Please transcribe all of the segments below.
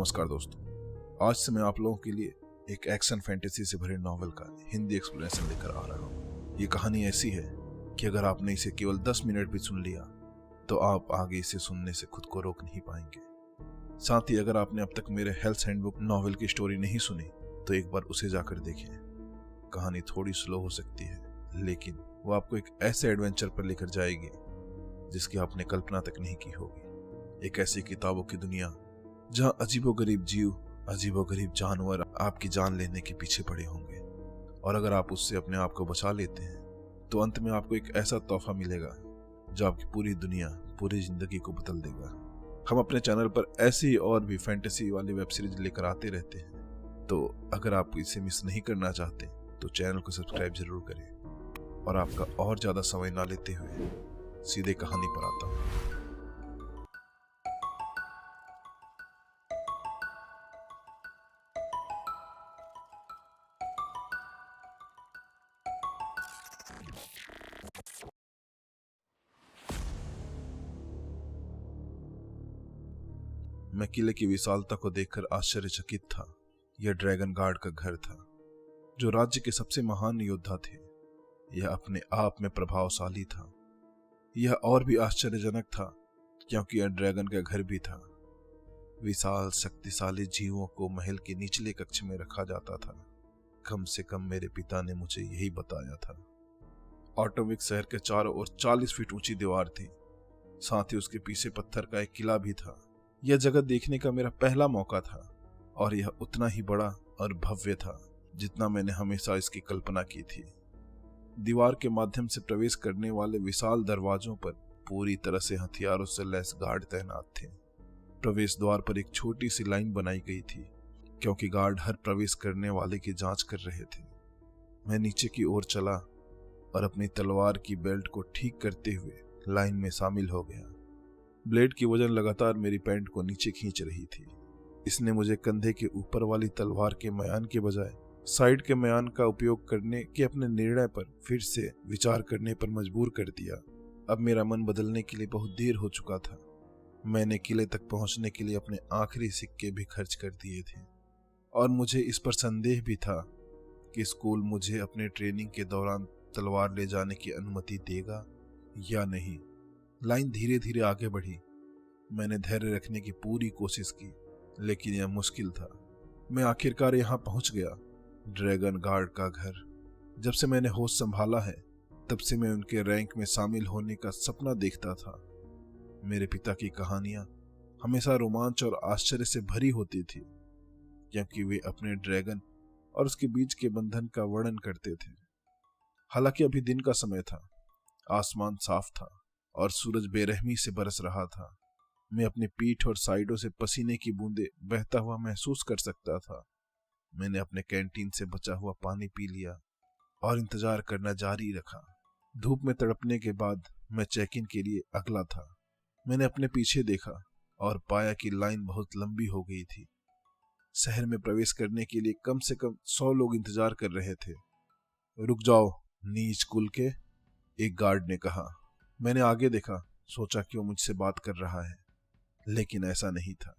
नमस्कार दोस्तों, आज से मैं आप लोगों के लिए एक एक्शन फैंटेसी से भरे नॉवेल का हिंदी एक्सप्लेनेशन लेकर आ रहा हूँ। ये कहानी ऐसी है कि अगर आपने इसे केवल 10 मिनट भी सुन लिया तो आप आगे इसे सुनने से खुद को रोक नहीं पाएंगे। साथ ही अगर आपने अब तक मेरे हेल्थ हैंडबुक नॉवेल की स्टोरी नहीं सुनी तो एक बार उसे जाकर देखें। कहानी थोड़ी स्लो हो सकती है, लेकिन वो आपको एक ऐसे एडवेंचर पर लेकर जाएगी जिसकी आपने कल्पना तक नहीं की होगी। एक ऐसी किताबों की दुनिया जहां अजीबोगरीब जीव, अजीबोगरीब जानवर आपकी जान लेने के पीछे पड़े होंगे, और अगर आप उससे अपने आप को बचा लेते हैं तो अंत में आपको एक ऐसा तोहफा मिलेगा जो आपकी पूरी दुनिया, पूरी जिंदगी को बदल देगा। हम अपने चैनल पर ऐसी और भी फैंटेसी वाली वेब सीरीज लेकर आते रहते हैं, तो अगर आप इसे मिस नहीं करना चाहते तो चैनल को सब्सक्राइब जरूर करें। और आपका और ज्यादा समय ना लेते हुए सीधे कहानी पर आता हूँ। मैं किले की विशालता को देखकर आश्चर्यचकित था। यह ड्रैगन गार्ड का घर था, जो राज्य के सबसे महान योद्धा थे। यह अपने आप में प्रभावशाली था। यह और भी आश्चर्यजनक था क्योंकि यह ड्रैगन का घर भी था। विशाल शक्तिशाली जीवों को महल के निचले कक्ष में रखा जाता था। कम से कम मेरे पिता ने मुझे यही बताया था। ऑटोविक शहर के चारों ओर 40 फीट ऊंची दीवार थी। साथ ही उसके पीछे पत्थर का एक किला भी था। यह जगह देखने का मेरा पहला मौका था, और यह उतना ही बड़ा और भव्य था जितना मैंने हमेशा इसकी कल्पना की थी। दीवार के माध्यम से प्रवेश करने वाले विशाल दरवाजों पर पूरी तरह से हथियारों से लैस गार्ड तैनात थे। प्रवेश द्वार पर एक छोटी सी लाइन बनाई गई थी, क्योंकि गार्ड हर प्रवेश करने वाले की जांच कर रहे थे। मैं नीचे की ओर चला और अपनी तलवार की बेल्ट को ठीक करते हुए लाइन में शामिल हो गया। ब्लेड की वजन लगातार मेरी पैंट को नीचे खींच रही थी। इसने मुझे कंधे के ऊपर वाली तलवार के म्यान के बजाय साइड के म्यान का उपयोग करने के अपने निर्णय पर फिर से विचार करने पर मजबूर कर दिया। अब मेरा मन बदलने के लिए बहुत देर हो चुका था। मैंने किले तक पहुंचने के लिए अपने आखिरी सिक्के भी खर्च कर दिए थे, और मुझे इस पर संदेह भी था कि स्कूल मुझे अपने ट्रेनिंग के दौरान तलवार ले जाने की अनुमति देगा या नहीं। लाइन धीरे धीरे आगे बढ़ी। मैंने धैर्य रखने की पूरी कोशिश की, लेकिन यह मुश्किल था। मैं आखिरकार यहाँ पहुंच गया, ड्रैगन गार्ड का घर। जब से मैंने होश संभाला है तब से मैं उनके रैंक में शामिल होने का सपना देखता था। मेरे पिता की कहानियां हमेशा रोमांच और आश्चर्य से भरी होती थी, क्योंकि वे अपने ड्रैगन और उसके बीच के बंधन का वर्णन करते थे। हालांकि अभी दिन का समय था, आसमान साफ था और सूरज बेरहमी से बरस रहा था। मैं अपनी पीठ और साइडों से पसीने की बूंदें बहता हुआ महसूस कर सकता था। मैंने अपने कैंटीन से बचा हुआ पानी पी लिया और इंतजार करना जारी रखा। धूप में तड़पने के बाद मैं चेक इन के लिए अगला था। मैंने अपने पीछे देखा और पाया कि लाइन बहुत लंबी हो गई थी। शहर में प्रवेश करने के लिए कम से कम 100 लोग इंतजार कर रहे थे। रुक जाओ नीच कुल के, एक गार्ड ने कहा। मैंने आगे देखा, सोचा कि वो मुझसे बात कर रहा है, लेकिन ऐसा नहीं था।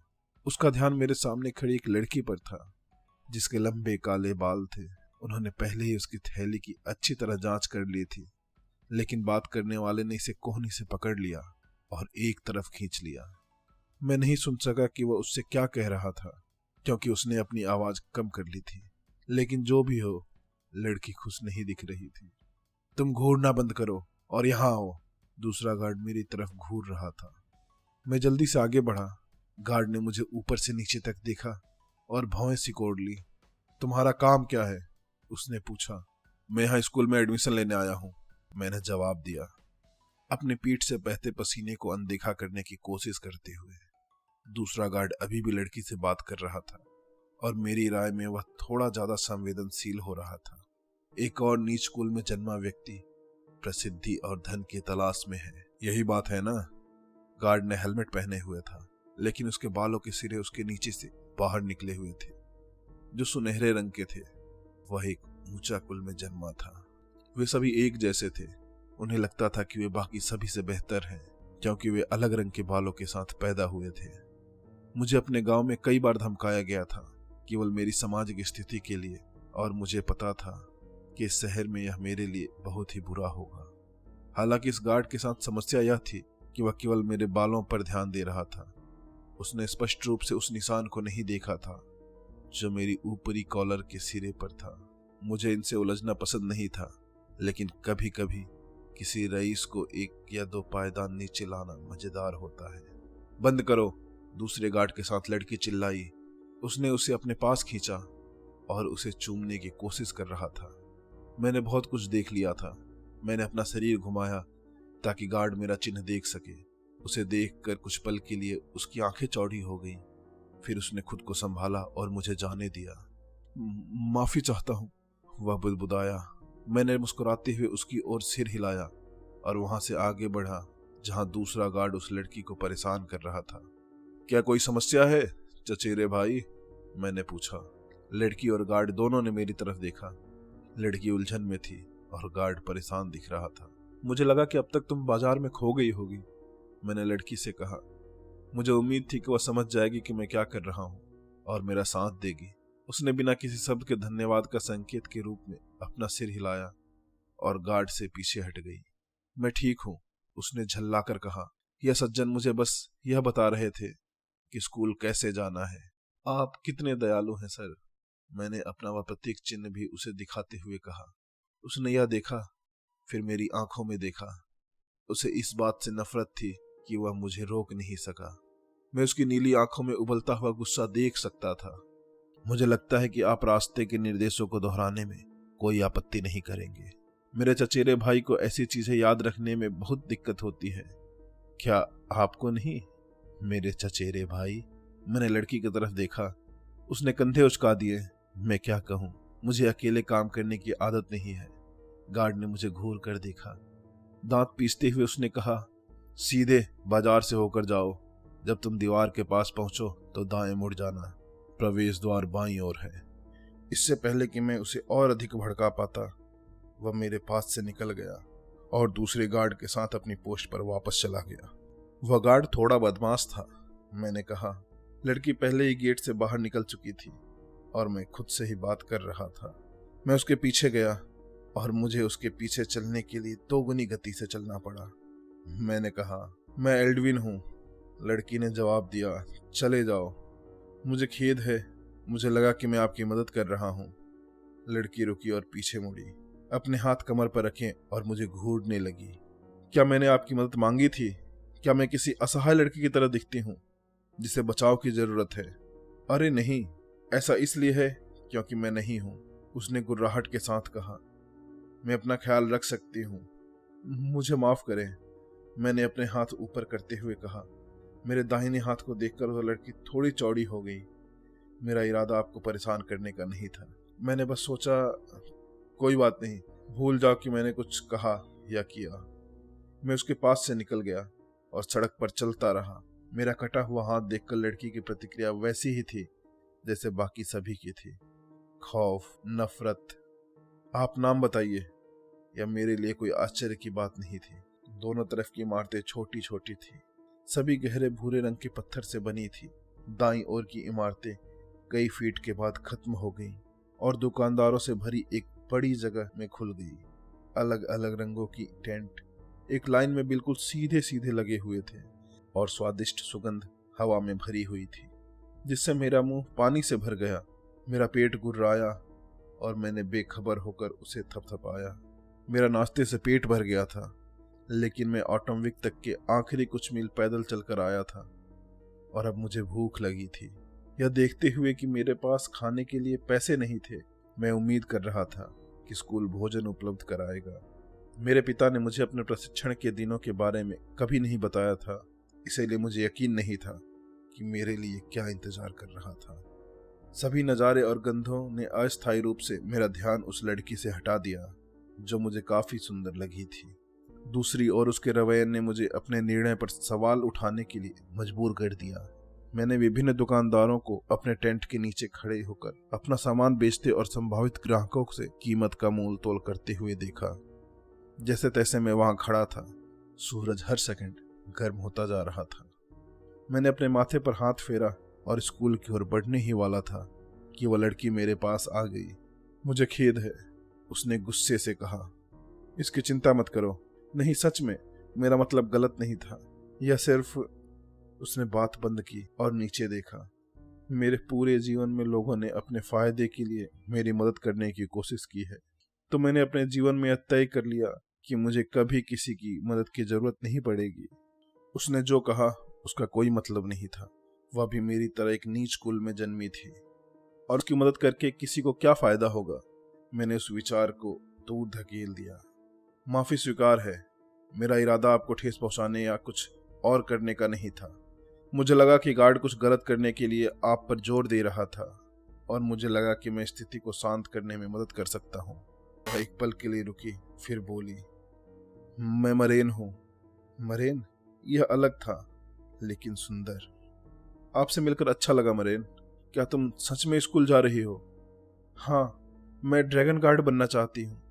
उसका ध्यान मेरे सामने खड़ी एक लड़की पर था, जिसके लंबे काले बाल थे। उन्होंने पहले ही उसकी थैली की अच्छी तरह जांच कर ली थी, लेकिन बात करने वाले ने इसे कोहनी से पकड़ लिया और एक तरफ खींच लिया। मैं नहीं सुन सका कि वह उससे क्या कह रहा था, क्योंकि उसने अपनी आवाज कम कर ली थी। लेकिन जो भी हो, लड़की खुश नहीं दिख रही थी। तुम घूरना बंद करो और यहाँ आओ, दूसरा गार्ड मेरी तरफ घूर रहा था। मैं जल्दी से आगे बढ़ा। गार्ड ने मुझे ऊपर से नीचे तक देखा और भौहें सिकोड़ ली। तुम्हारा काम क्या है? उसने पूछा। मैं यहाँ स्कूल में एडमिशन लेने आया हूँ, मैंने जवाब दिया, अपनी पीठ से बहते पसीने को अनदेखा करने की कोशिश करते हुए। दूसरा गार्ड अभी भी लड़की से बात कर रहा था, और मेरी राय में वह थोड़ा ज्यादा संवेदनशील हो रहा था। एक और नीच कुल में जन्मा व्यक्ति प्रसिद्धि और धन की तलाश में है, यही बात है ना? गार्ड ने हेलमेट पहने हुए था, लेकिन उसके बालों के सिरे उसके नीचे से बाहर निकले हुए थे, जो सुनहरे रंग के थे। वह एक ऊंचा कुल में जन्मा था। वे सभी एक जैसे थे। उन्हें लगता था कि वे बाकी सभी से बेहतर हैं, क्योंकि वे अलग रंग के बालों के साथ पैदा हुए थे। मुझे अपने गांव में कई बार धमकाया गया था, केवल मेरी सामाजिक स्थिति के लिए, और मुझे पता था कि इस शहर में यह मेरे लिए बहुत ही बुरा होगा। हालांकि इस गार्ड के साथ समस्या यह थी कि वह केवल मेरे बालों पर ध्यान दे रहा था। उसने स्पष्ट रूप से उस निशान को नहीं देखा था जो मेरी ऊपरी कॉलर के सिरे पर था। मुझे इनसे उलझना पसंद नहीं था, लेकिन कभी कभी किसी रईस को 1 या 2 पायदान नीचे लाना मजेदार होता है। बंद करो, दूसरे गार्ड के साथ लड़की चिल्लाई। उसने उसे अपने पास खींचा और उसे चूमने की कोशिश कर रहा था। मैंने बहुत कुछ देख लिया था। मैंने अपना शरीर घुमाया ताकि गार्ड मेरा चिन्ह देख सके। उसे देखकर कुछ पल के लिए उसकी आंखें चौड़ी हो गईं। फिर उसने खुद को संभाला और मुझे जाने दिया। माफी चाहता हूँ, वह बुदबुदाया। मैंने मुस्कुराते हुए उसकी ओर सिर हिलाया और वहां से आगे बढ़ा जहां दूसरा गार्ड उस लड़की को परेशान कर रहा था। क्या कोई समस्या है चचेरे भाई? मैंने पूछा। लड़की और गार्ड दोनों ने मेरी तरफ देखा। लड़की उलझन में थी और गार्ड परेशान दिख रहा था। मुझे लगा कि अब तक तुम बाजार में खो गई होगी, मैंने लड़की से कहा। मुझे उम्मीद थी कि वह समझ जाएगी कि मैं क्या कर रहा हूँ और मेरा साथ देगी। उसने बिना किसी शब्द के धन्यवाद का संकेत के रूप में अपना सिर हिलाया और गार्ड से पीछे हट गई। मैं ठीक हूँ, उसने झल्लाकर कहा। यह सज्जन मुझे बस यह बता रहे थे कि स्कूल कैसे जाना है। आप कितने दयालु हैं सर, मैंने अपना वह प्रतीक चिन्ह भी उसे दिखाते हुए कहा। उसने यह देखा, फिर मेरी आंखों में देखा। उसे इस बात से नफरत थी कि वह मुझे रोक नहीं सका। मैं उसकी नीली आंखों में उबलता हुआ गुस्सा देख सकता था। मुझे लगता है कि आप रास्ते के निर्देशों को दोहराने में कोई आपत्ति नहीं करेंगे। मेरे चचेरे भाई को ऐसी चीजें याद रखने में बहुत दिक्कत होती है। क्या आपको नहीं, मेरे चचेरे भाई? मैंने लड़की की तरफ देखा। उसने कंधे उचका दिए। मैं क्या कहूँ, मुझे अकेले काम करने की आदत नहीं है। गार्ड ने मुझे घूर कर देखा। दांत पीसते हुए उसने कहा, सीधे बाजार से होकर जाओ। जब तुम दीवार के पास पहुंचो तो दाएं मुड़ जाना। प्रवेश द्वार बाईं ओर है। इससे पहले कि मैं उसे और अधिक भड़का पाता, वह मेरे पास से निकल गया और दूसरे गार्ड के साथ अपनी पोस्ट पर वापस चला गया। वह गार्ड थोड़ा बदमाश था, मैंने कहा। लड़की पहले ही गेट से बाहर निकल चुकी थी और मैं खुद से ही बात कर रहा था। मैं उसके पीछे गया और मुझे उसके पीछे चलने के लिए 2 गुनी गति से चलना पड़ा। मैंने कहा, मैं एल्डविन हूँ। लड़की ने जवाब दिया, चले जाओ। मुझे खेद है, मुझे लगा कि मैं आपकी मदद कर रहा हूँ। लड़की रुकी और पीछे मुड़ी, अपने हाथ कमर पर रखे और मुझे घूरने लगी। क्या मैंने आपकी मदद मांगी थी? क्या मैं किसी असहाय लड़की की तरह दिखती हूँ जिसे बचाव की जरूरत है? अरे नहीं, ऐसा इसलिए है क्योंकि मैं नहीं हूँ, उसने गुर्राहट के साथ कहा। मैं अपना ख्याल रख सकती हूँ, मुझे माफ करें, मैंने अपने हाथ ऊपर करते हुए कहा। मेरे दाहिने हाथ को देखकर वह लड़की थोड़ी चौड़ी हो गई। मेरा इरादा आपको परेशान करने का नहीं था। मैंने बस सोचा, कोई बात नहीं, भूल जाओ कि मैंने कुछ कहा या किया। मैं उसके पास से निकल गया और सड़क पर चलता रहा। मेरा कटा हुआ हाथ देखकर लड़की की प्रतिक्रिया वैसी ही थी जैसे बाकी सभी की थी, खौफ, नफरत। आप नाम बताइए। यह मेरे लिए कोई आश्चर्य की बात नहीं थी। दोनों तरफ की इमारतें छोटी छोटी थी, सभी गहरे भूरे रंग के पत्थर से बनी थी। दाईं ओर की इमारतें कई फीट के बाद खत्म हो गईं और दुकानदारों से भरी एक बड़ी जगह में खुल गई। अलग अलग रंगों की टेंट एक लाइन में बिल्कुल सीधे सीधे लगे हुए थे और स्वादिष्ट सुगंध हवा में भरी हुई थी, जिससे मेरा मुंह पानी से भर गया। मेरा पेट गुर्राया और मैंने बेखबर होकर उसे थपथपाया। मेरा नाश्ते से पेट भर गया था, लेकिन मैं ऑटोमविक तक के आखिरी कुछ मील पैदल चलकर आया था और अब मुझे भूख लगी थी। यह देखते हुए कि मेरे पास खाने के लिए पैसे नहीं थे, मैं उम्मीद कर रहा था कि स्कूल भोजन उपलब्ध कराएगा। मेरे पिता ने मुझे अपने प्रशिक्षण के दिनों के बारे में कभी नहीं बताया था, इसीलिए मुझे यकीन नहीं था कि मेरे लिए क्या इंतजार कर रहा था। सभी नज़ारे और गंधों ने अस्थायी रूप से मेरा ध्यान उस लड़की से हटा दिया जो मुझे काफी सुंदर लगी थी। दूसरी ओर उसके रवैये ने मुझे अपने निर्णय पर सवाल उठाने के लिए मजबूर कर दिया। मैंने विभिन्न दुकानदारों को अपने टेंट के नीचे खड़े होकर अपना सामान बेचते और संभावित ग्राहकों से कीमत का मोल तोल करते हुए देखा। जैसे तैसे मैं वहां खड़ा था। सूरज हर सेकंड गर्म होता जा रहा था। मैंने अपने माथे पर हाथ फेरा और स्कूल की ओर बढ़ने ही वाला था कि वह लड़की मेरे पास आ गई। मुझे खेद है, उसने गुस्से से कहा। इसकी चिंता मत करो। नहीं, सच में मेरा मतलब गलत नहीं था। यह सिर्फ। उसने बात बंद की और नीचे देखा। मेरे पूरे जीवन में लोगों ने अपने फायदे के लिए मेरी मदद करने की कोशिश की है, तो मैंने अपने जीवन में यह तय कर लिया कि मुझे कभी किसी की मदद की जरूरत नहीं पड़ेगी। उसने जो कहा उसका कोई मतलब नहीं था। वह भी मेरी तरह एक नीच कुल में जन्मी थी और उसकी मदद करके किसी को क्या फायदा होगा। मैंने उस विचार को दूर धकेल दिया। माफी स्वीकार है, मेरा इरादा आपको ठेस पहुंचाने या कुछ और करने का नहीं था। मुझे लगा कि गार्ड कुछ गलत करने के लिए आप पर जोर दे रहा था और मुझे लगा कि मैं स्थिति को शांत करने में मदद कर सकता हूँ। वह एक पल के लिए रुकी, फिर बोली, मैं मरेन हूँ। मरेन? यह अलग था लेकिन सुंदर। आपसे मिलकर अच्छा लगा मरेन। क्या तुम सच में स्कूल जा रही हो? हाँ, मैं ड्रैगन गार्ड बनना चाहती हूँ,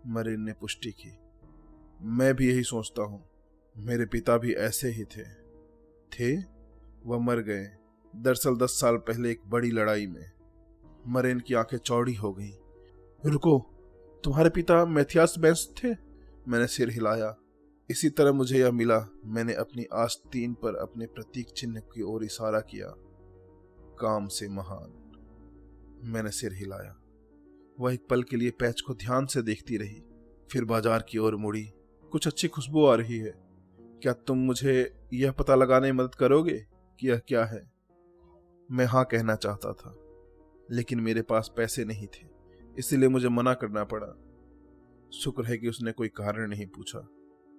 मरेन ने पुष्टि की। मैं भी यही सोचता हूँ। मेरे पिता भी ऐसे ही थे? वह मर गए, दरअसल 10 साल पहले एक बड़ी लड़ाई में। मरेन की आंखें चौड़ी हो गईं। रुको, तुम्हारे पिता मैथियास बेंस थे? मैंने सिर हिलाया। इसी तरह मुझे यह मिला। मैंने अपनी आस्तीन पर अपने प्रतीक चिन्ह की ओर इशारा किया। काम से महान। मैंने सिर हिलाया। वह एक पल के लिए पैच को ध्यान से देखती रही, फिर बाजार की ओर मुड़ी। कुछ अच्छी खुशबू आ रही है। क्या तुम मुझे यह पता लगाने में मदद करोगे कि यह क्या है? मैं हाँ कहना चाहता था, लेकिन मेरे पास पैसे नहीं थे, इसलिए मुझे मना करना पड़ा। शुक्र है कि उसने कोई कारण नहीं पूछा।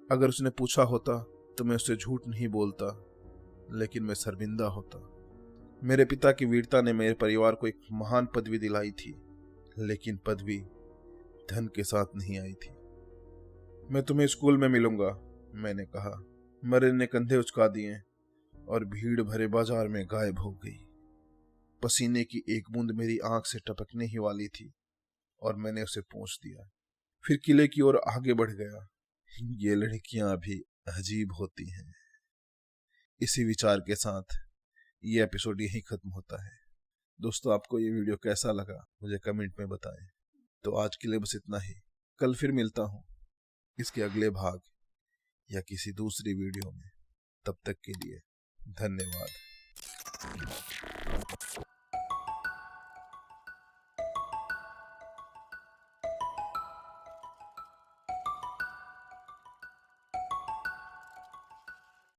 अगर उसने पूछा होता तो मैं उससे झूठ नहीं बोलता, लेकिन मैं शर्मिंदा होता। मेरे पिता की वीरता ने मेरे परिवार को एक महान पदवी दिलाई थी, लेकिन पदवी धन के साथ नहीं आई थी। मैं तुम्हें स्कूल में मिलूंगा, मैंने कहा। मरेन ने कंधे उचका दिए और भीड़ भरे बाजार में गायब हो गई। पसीने की एक बूंद मेरी आंख से टपकने ही वाली थी और मैंने उसे पोंछ दिया। फिर किले की ओर आगे बढ़ गया। ये लड़कियां भी अजीब होती हैं। इसी विचार के साथ ये एपिसोड यहीं खत्म होता है। दोस्तों, आपको ये वीडियो कैसा लगा मुझे कमेंट में बताएं। तो आज के लिए बस इतना ही। कल फिर मिलता हूँ इसके अगले भाग या किसी दूसरी वीडियो में। तब तक के लिए धन्यवाद।